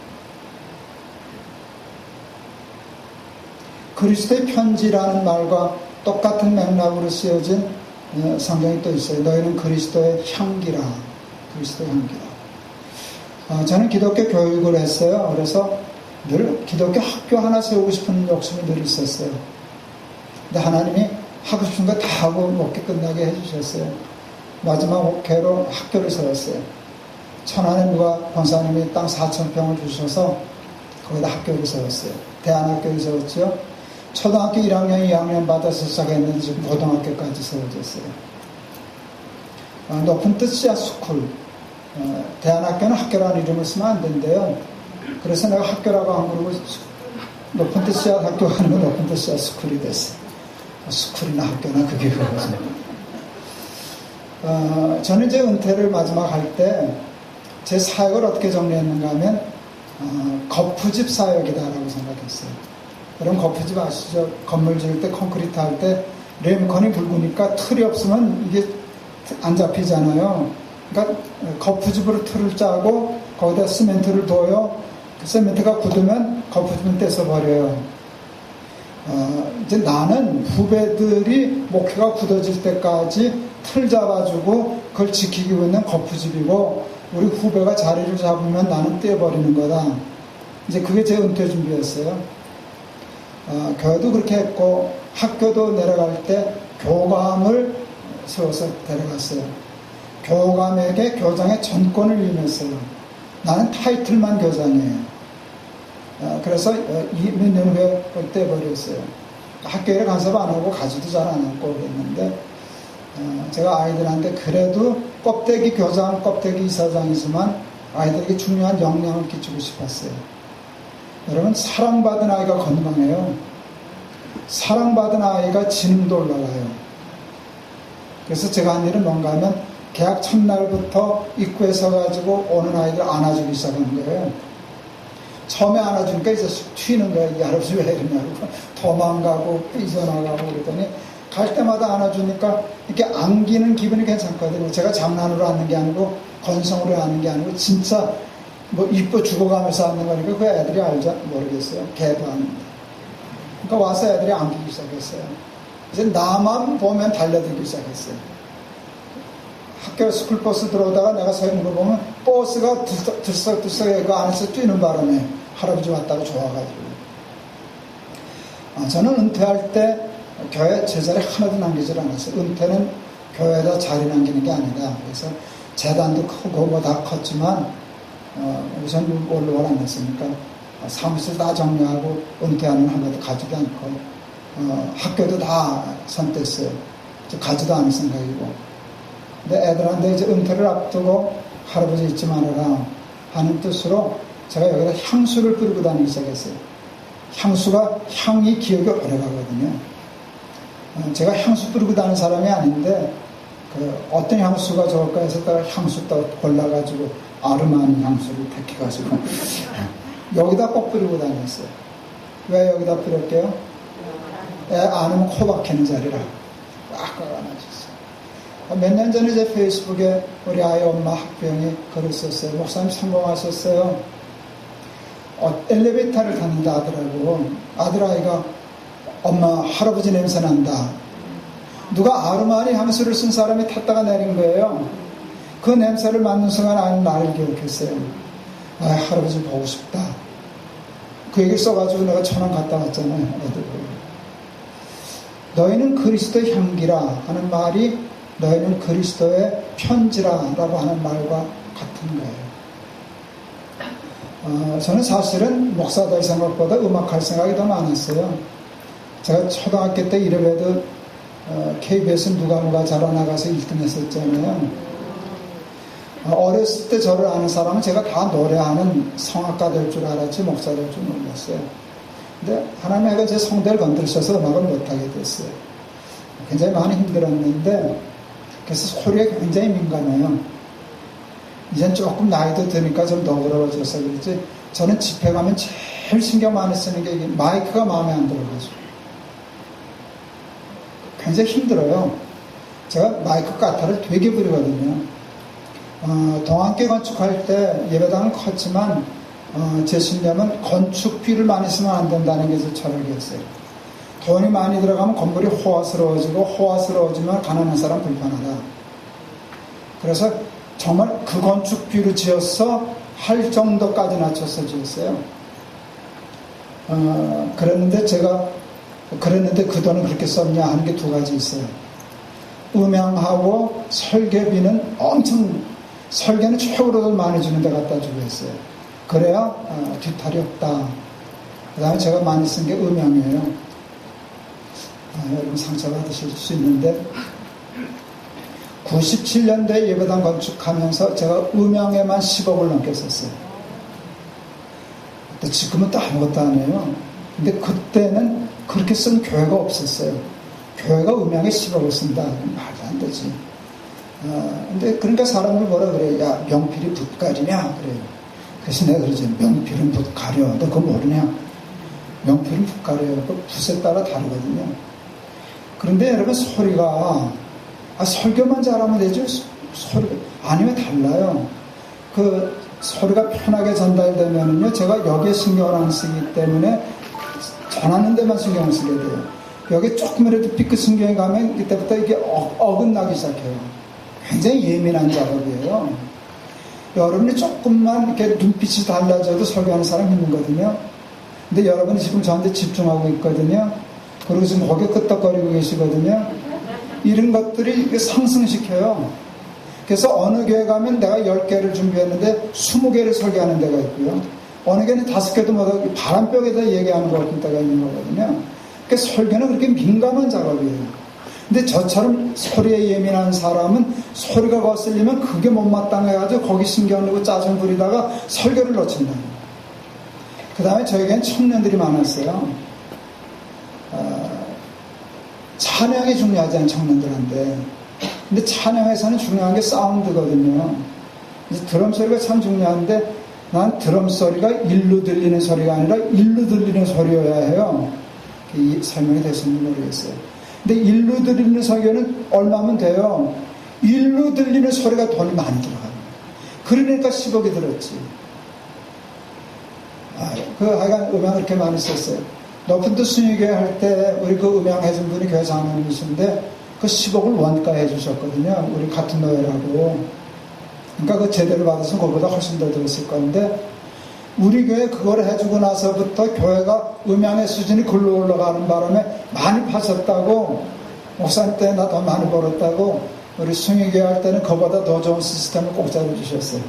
그리스도의 편지라는 말과 똑같은 맥락으로 쓰여진 성경이 또 있어요. 너희는 그리스도의 향기라. 그리스도의 향기라. 저는 기독교 교육을 했어요. 그래서 늘 기독교 학교 하나 세우고 싶은 욕심이 늘 있었어요. 근데 하나님이 하고 싶은 거 다 하고 먹게 끝나게 해주셨어요. 마지막 목회로 학교를 세웠어요. 천안에 누가 권사님이 땅 4,000평을 주셔서 거기다 학교를 세웠어요. 대안학교를 세웠죠. 초등학교 1학년, 2학년 받아서 시작했는데 지금 고등학교까지 세워졌어요. 높은 뜻이야 스쿨. 대안학교는 학교라는 이름을 쓰면 안 된대요. 그래서 내가 학교라고 안 그러고 높은 뜻이야 학교가 아니고 높은 뜻이야 스쿨이 됐어요. 스쿨이나 학교나 그게 그거죠. 저는 이제 은퇴를 마지막 할 때 제 사역을 어떻게 정리했는가 하면 거푸집 사역이다라고 생각했어요. 여러분 거푸집 아시죠? 건물 지을 때 콘크리트 할 때 레임컨이 붉으니까 틀이 없으면 이게 안 잡히잖아요. 그러니까 거푸집으로 틀을 짜고 거기다 시멘트를 둬요. 그 시멘트가 굳으면 거푸집은 떼서 버려요. 이제 나는 후배들이 목회가 굳어질 때까지 틀 잡아주고 그걸 지키고 있는 거푸집이고 우리 후배가 자리를 잡으면 나는 떼어버리는 거다. 이제 그게 제 은퇴 준비였어요. 교회도 그렇게 했고 학교도 내려갈 때 교감을 세워서 데려갔어요. 교감에게 교장의 전권을 임했어요. 나는 타이틀만 교장이에요. 그래서 몇 년 후에 떼버렸어요. 학교에 간섭 안 하고 가지도 잘 안 하고 그랬는데 제가 아이들한테 그래도 껍데기 교장, 껍데기 이사장이지만 아이들에게 중요한 영향을 끼치고 싶었어요. 여러분 사랑받은 아이가 건강해요. 사랑받은 아이가 지능도 올라가요. 그래서 제가 한 일은 뭔가 하면 개학 첫날부터 입구에 서가지고 오는 아이들 안아주기 시작한 거예요. 처음에 안아주니까 이제 튀는 거예요. 이 할아버지 왜 이러냐고 도망가고 삐져나가고 그러더니 갈 때마다 안아주니까 이렇게 안기는 기분이 괜찮거든요. 제가 장난으로 안는 게 아니고 건성으로 안는 게 아니고 진짜 뭐 이뻐 죽어가면서 안는 거니까 그 애들이 알자 모르겠어요. 개도 아는데. 그러니까 와서 애들이 안기기 시작했어요. 이제 나만 보면 달려들기 시작했어요. 학교 스쿨버스 들어오다가 내가 서 있는 거 보면 버스가 들썩들썩 그 안에서 뛰는 바람에 할아버지 왔다고 좋아가지고. 저는 은퇴할 때 교회 제자리 하나도 남기질 않았어요. 은퇴는 교회에다 자리 남기는 게 아니다. 그래서 재단도 크고 뭐 다 컸지만 우선 뭘로 안 했으니까 사무실 다 정리하고 은퇴하는 한가도 가지도 않고 학교도 다 선뗐어요. 가지도 않을 생각이고. 근데 애들한테 이제 은퇴를 앞두고 할아버지 잊지 말아라 하는 뜻으로 제가 여기다 향수를 뿌리고 다니기 시작했어요. 향수가 향이 기억이 오래 가거든요. 제가 향수 뿌리고 다니는 사람이 아닌데 어떤 향수가 좋을까 해서 향수 또 골라가지고 아르마니 향수를 택해가지고 여기다 꼭 뿌리고 다녔어요. 왜 여기다 뿌렸게요? 애 안으면 코 박히는 자리라 꽉 안아줬어요. 몇 년 전에 제 페이스북에 우리 아이 엄마 학부형이 글을 썼어요. 목사님 성공하셨어요. 엘리베이터를 탔는데 아들하고 아들아이가 엄마 할아버지 냄새 난다. 누가 아르마니 향수를 쓴 사람이 탔다가 내린 거예요. 그 냄새를 맡는 순간 아는 나를 기억했어요. 아, 할아버지 보고 싶다. 그 얘기를 써가지고 내가 천안 갔다 왔잖아요. 애들. 너희는 그리스도의 향기라 하는 말이 너희는 그리스도의 편지라라고 하는 말과 같은 거예요. 저는 사실은 목사 될 생각보다 음악할 생각이 더 많았어요. 제가 초등학교 때 이래봬도 KBS 누가 자라나가서 1등 했었잖아요. 어렸을 때 저를 아는 사람은 제가 다 노래하는 성악가 될 줄 알았지 목사 될 줄 몰랐어요. 근데 하나님께서 제 성대를 건드리셔서 음악을 못하게 됐어요. 굉장히 많이 힘들었는데 그래서 소리에 굉장히 민감해요. 이젠 조금 나이도 드니까 좀 너그러워져서 그렇지 저는 집회 가면 제일 신경 많이 쓰는 게 마이크가 마음에 안 들어가지고 굉장히 힘들어요. 제가 마이크 까타를 되게 부리거든요. 동안계 건축할 때 예배당은 컸지만 제 신념은 건축비를 많이 쓰면 안 된다는 게 제 철학이었어요. 돈이 많이 들어가면 건물이 호화스러워지고 호화스러워지면 가난한 사람 불편하다. 그래서 정말 그 건축비로 지어서 할 정도까지 낮춰서 지었어요. 그랬는데 그 돈은 그렇게 썼냐 하는 게 두 가지 있어요. 음향하고 설계비는 설계는 최고로 많이 주는 데 갖다 주고 했어요. 그래야 뒤탈이 없다. 그 다음에 제가 많이 쓴 게 음향이에요. 여러분 상처받으실 수 있는데 97년도에 예배당 건축하면서 제가 음향에만 10억을 넘게 썼어요. 또 지금은 또 아무것도 안 해요. 근데 그때는 그렇게 쓴 교회가 없었어요. 교회가 음향에 10억을 쓴다. 말도 안 되지. 근데 그러니까 사람을 뭐라 그래요? 야, 명필이 붓 가리냐? 그래요. 그래서 내가 그러지. 명필은 붓 가려. 너 그거 모르냐? 명필은 붓 가려요. 그 붓에 따라 다르거든요. 그런데 여러분 소리가 설교만 잘하면 되죠. 소리가 아니면 달라요. 그 소리가 편하게 전달되면은요. 제가 여기에 신경을 안 쓰기 때문에 전하는 데만 신경을 쓰게 돼요. 여기 조금이라도 삐끗 신경이 가면 이때부터 이게 어긋나기 시작해요. 굉장히 예민한 작업이에요. 여러분이 조금만 이렇게 눈빛이 달라져도 설교하는 사람 힘들거든요. 근데 여러분이 지금 저한테 집중하고 있거든요. 그리고 지금 고개 끄덕거리고 계시거든요. 이런 것들이 상승시켜요. 그래서 어느 교회 가면 내가 10개를 준비했는데 20개를 설교하는 데가 있고요. 어느 교회는 5개도 못하고 바람벽에다 얘기하는 것 같은 데가 있는 거거든요. 그러니까 설교는 그렇게 민감한 작업이에요. 근데 저처럼 소리에 예민한 사람은 소리가 거슬리면 그게 못마땅해가지고 거기 신경 내고 짜증 부리다가 설교를 놓친다. 그 다음에 저에겐 청년들이 많았어요. 찬양이 중요하잖아요, 청년들한테. 근데 찬양에서는 중요한 게 사운드거든요. 드럼 소리가 참 중요한데 난 드럼 소리가 일로 들리는 소리가 아니라 일로 들리는 소리여야 해요. 이 설명이 됐는지 모르겠어요. 근데 일로 들리는 소리는 얼마면 돼요? 일로 들리는 소리가 돈이 많이 들어가요. 그러니까 10억이 들었지. 하여간 음향을 이렇게 많이 썼어요. 높은 뜻 순위교회 할 때 우리 그 음향 해준 분이 교회 장로님이신데 그 10억을 원가 해주셨거든요. 우리 같은 노예라고. 그러니까 그 제대로 받아서 그거보다 훨씬 더 들었을 건데 우리 교회 그걸 해주고 나서부터 교회가 음향의 수준이 글로 올라가는 바람에 많이 파셨다고 목사님 때 나 더 많이 벌었다고 우리 숭의교회 할 때는 그거보다 더 좋은 시스템을 공짜로 주셨어요.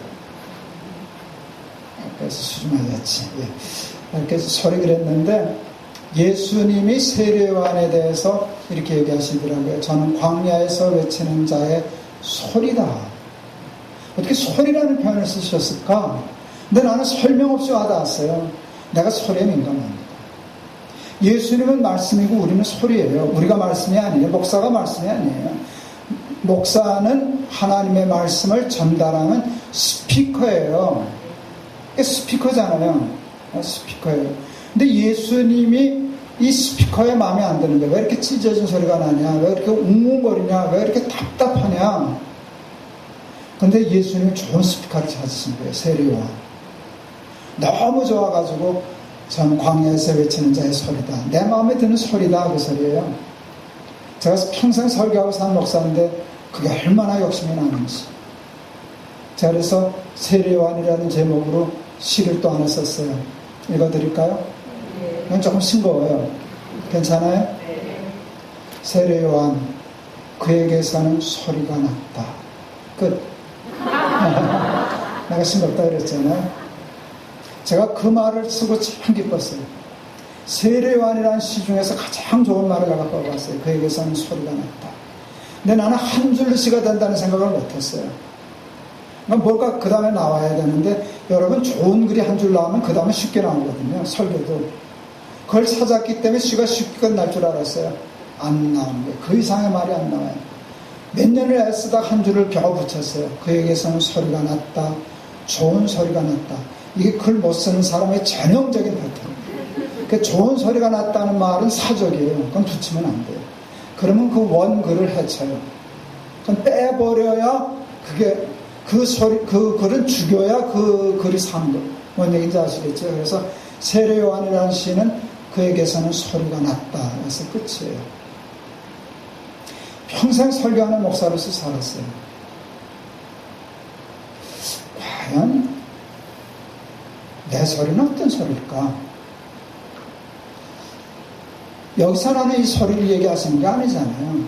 그래서 수주 맞았지. 이렇게 소리 그랬는데 예수님이 세례요한에 대해서 이렇게 얘기하시더라고요. 저는 광야에서 외치는 자의 소리다. 어떻게 소리라는 표현을 쓰셨을까? 근데 나는 설명 없이 와닿았어요. 내가 소리에 민감합니다. 예수님은 말씀이고 우리는 소리예요. 우리가 말씀이 아니에요. 목사가 말씀이 아니에요. 목사는 하나님의 말씀을 전달하는 스피커예요. 스피커잖아요. 스피커예요. 근데 예수님이 이 스피커에 마음에 안 드는 거예요. 왜 이렇게 찢어진 소리가 나냐? 왜 이렇게 웅웅거리냐? 왜 이렇게 답답하냐? 근데 예수님이 좋은 스피커를 찾으신 거예요. 세례요한. 너무 좋아가지고 전 광야에서 외치는 자의 소리다. 내 마음에 드는 소리다. 그 소리예요. 제가 평생 설교하고 산 목사인데 그게 얼마나 욕심이 나는지. 제가 그래서 세례요한이라는 제목으로 시를 또 하나 썼어요. 읽어드릴까요? 이건 조금 싱거워요. 괜찮아요? 세례요한, 그에게서는 소리가 났다. 끝. 내가 싱겁다 그랬잖아요. 제가 그 말을 쓰고 참 기뻤어요. 세례요한이라는 시 중에서 가장 좋은 말을 내가 뽑았어요. 그에게서는 소리가 났다. 근데 나는 한 줄로 시가 된다는 생각을 못했어요. 그러니까 뭘까 그 다음에 나와야 되는데, 여러분 좋은 글이 한 줄 나오면 그 다음에 쉽게 나오거든요. 설교도. 그걸 찾았기 때문에 시가 쉽게 끝날 줄 알았어요. 안 나오는 거예요. 그 이상의 말이 안 나와요. 몇 년을 애쓰다 한 줄을 겨우 붙였어요. 그에게서는 소리가 났다. 좋은 소리가 났다. 이게 글 못 쓰는 사람의 전형적인 패턴. 그 좋은 소리가 났다는 말은 사적이에요. 그건 붙이면 안 돼요. 그러면 그 원글을 해쳐요. 그건 빼버려야 그게 그 글은 죽여야 그 글이 산 거. 뭔 얘기인지 아시겠죠? 그래서 세례요한이라는 시는 그에게서는 소리가 났다. 그래서 끝이에요. 평생 설교하는 목사로서 살았어요. 과연 내 소리는 어떤 소리일까? 여기서 나는 이 소리를 얘기하시는 게 아니잖아요.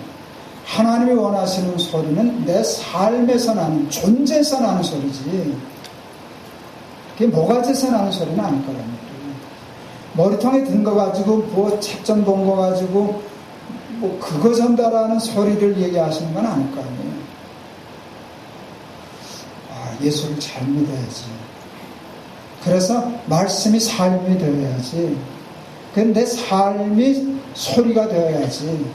하나님이 원하시는 소리는 내 삶에서 나는, 존재에서 나는 소리지, 그게 모가지에서 나는 소리는 아닐 거랍니다. 머리통에 든 거 가지고 뭐 책 좀 본 거 가지고 뭐 그거 전달하는 소리를 얘기하시는 건 아닐 거 아니에요. 예수를 잘 믿어야지. 그래서 말씀이 삶이 되어야지. 근데 내 삶이 소리가 되어야지.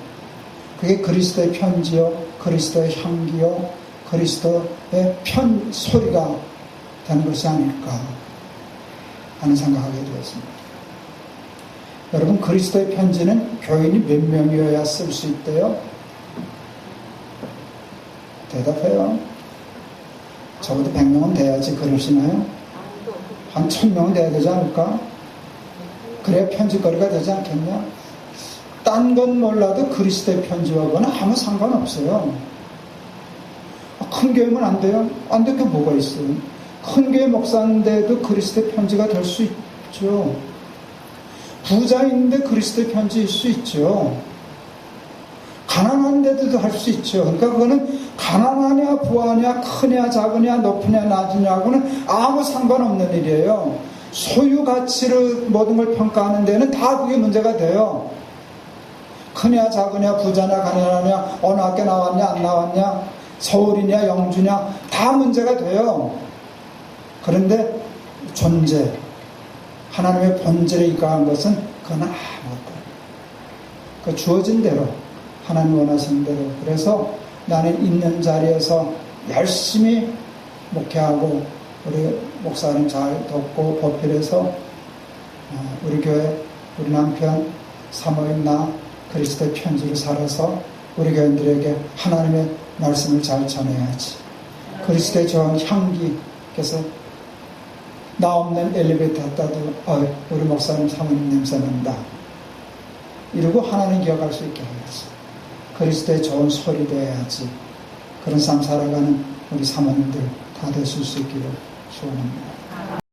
그게 그리스도의 편지요, 그리스도의 향기요, 그리스도의 소리가 되는 것이 아닐까 하는 생각하게 되었습니다. 여러분, 그리스도의 편지는 교인이 몇 명이어야 쓸 수 있대요? 대답해요. 적어도 100명은 돼야지. 그러시나요? 한 1000명은 돼야 되지 않을까? 그래야 편지거리가 되지 않겠냐? 딴 건 몰라도 그리스도의 편지하고는 아무 상관없어요. 큰 교회면 안 돼요? 안 될 게 뭐가 있어요? 큰 교회 목사인데도 그리스도의 편지가 될 수 있죠. 부자인데 그리스도의 편지일 수 있죠. 가난한데도 할 수 있죠. 그러니까 그거는 가난하냐 부하냐 크냐 작으냐 높으냐 낮으냐하고는 아무 상관없는 일이에요. 소유 가치로 모든 걸 평가하는 데는 다 그게 문제가 돼요. 크냐 작으냐 부자냐 가난하냐 어느 학교 나왔냐 안 나왔냐 서울이냐 영주냐 다 문제가 돼요. 그런데 존재, 하나님의 본질에 입각한 것은 그건 아무것도. 그 주어진 대로, 하나님 원하시는 대로. 그래서 나는 있는 자리에서 열심히 목회하고 우리 목사님 잘 돕고 보필해서 우리 교회, 우리 남편, 사모님 나 그리스도의 편지로 살아서 우리 교인들에게 하나님의 말씀을 잘 전해야지. 그리스도의 좋은 향기. 그래서 나 없는 엘리베이터 타도 우리 목사님 사모님 냄새 난다. 이러고 하나님 기억할 수 있게 해야지. 그리스도의 좋은 소리 되어야지. 그런 삶 살아가는 우리 사모님들 다 되실 수 있기를 소원합니다.